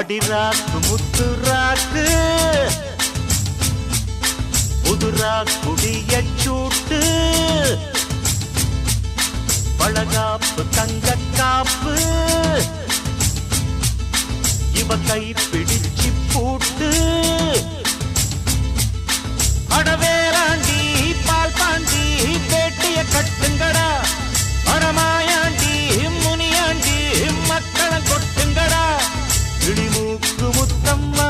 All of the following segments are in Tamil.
அடிராக்கு முத்துராக்கு புதுரா குடிய சூட்டு பழகாப்பு தங்க காப்பு இவ கை பிடிச்சி பூட்டு அடவேராண்டி பால் பாண்டி பேட்டிய கட்டுங்கடா மரமாயாண்டி முனியாண்டி மக்களை கொட்டுங்கடா இடிமூக்கு முத்தம்மா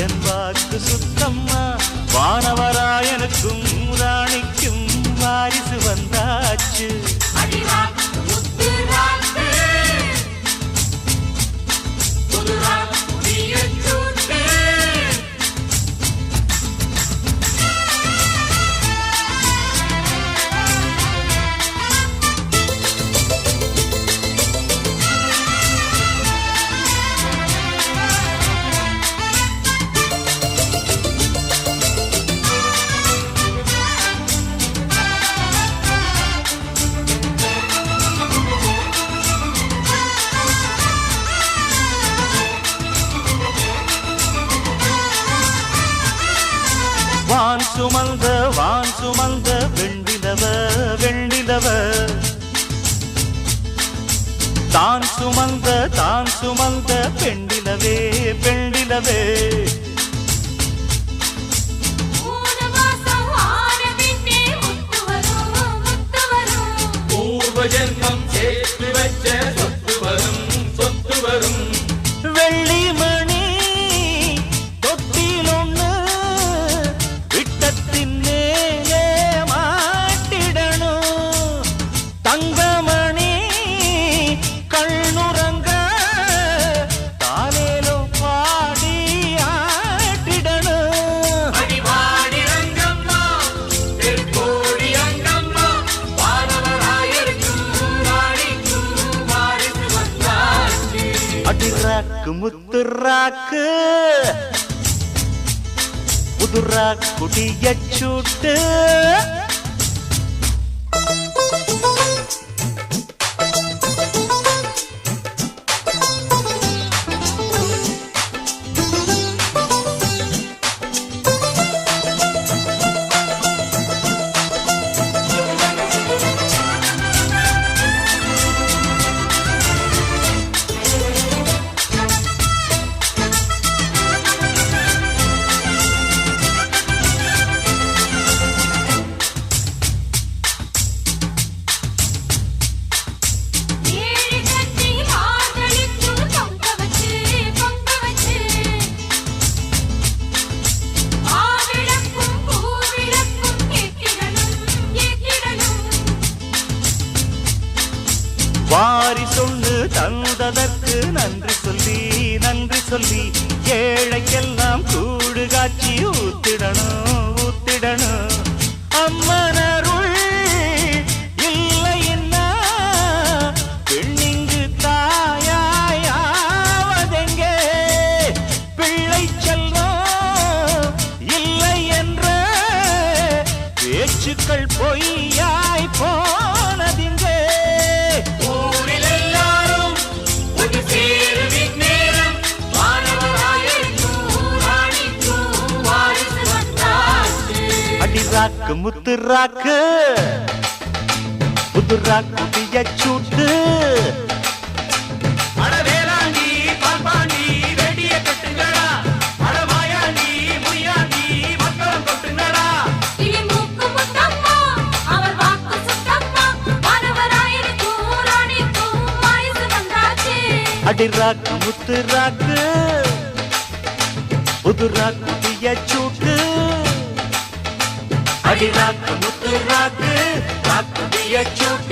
என் வாக்கு சுத்தம்மா வானவராயனுக்கும் ராணிக்கும் வாரிசு வந்தாச்சு வான் சுமந்த வெண்ணிலவ வெண்ணிலவ தான் சுமந்த பெண்ணிலவே பெண்ணிலவே பூர்வஜன்மம் சேர்த்து வச்ச சொத்து வரும் சொத்து வரும் வெள்ளி மணி தொட்டில் ஒண்ணு விட்டத்தின் மேலே மாட்டிடணும் தங்கமணி கண்ணுறங்க தாலேலோ பாடி ஆட்டிடணும் அடிவாடி ரங்கம்மா திருக்கோடி அங்கம்மா வானவராயருக்கும் ராணிக்கும் வாரிசு வந்தாச்சு அடிராக்கு முத்துராக்கு புதுரா குடிய சூட்டு வாரி சொல்லு தந்ததற்கு நன்றி சொல்லி ஏழைக்கெல்லாம் கூடு காட்சி ஊத்திடணும் அம்மனருள் இல்லைன்னா பெண்ணிங்கு தாயாவதெங்கே பிள்ளை செல்வம் இல்லை என்ற பேச்சுக்கள் பொய்யாய் போனதிங்கே அடிராக்கு முத்துராக்கு புதுராக்கு பிய சூட்டு அடவேலாண்டி பால்பாண்டி வெடிய கட்டுங்கடா அடமாயாண்டி முனியாண்டி மக்களம் கொட்டுங்கடா இடிமூக்கு முத்தம்மா அவர் வாக்கு சுத்தம்மா வானவராயனுக்கும் ராணிக்கும் வாரிசு வந்தாச்சு அடிராக்கு முத்துராக்கு புதுராக்கு பிய சூட்டு அடிராக்கு முத்துராக்கு ராக்கு பிய சூட்டு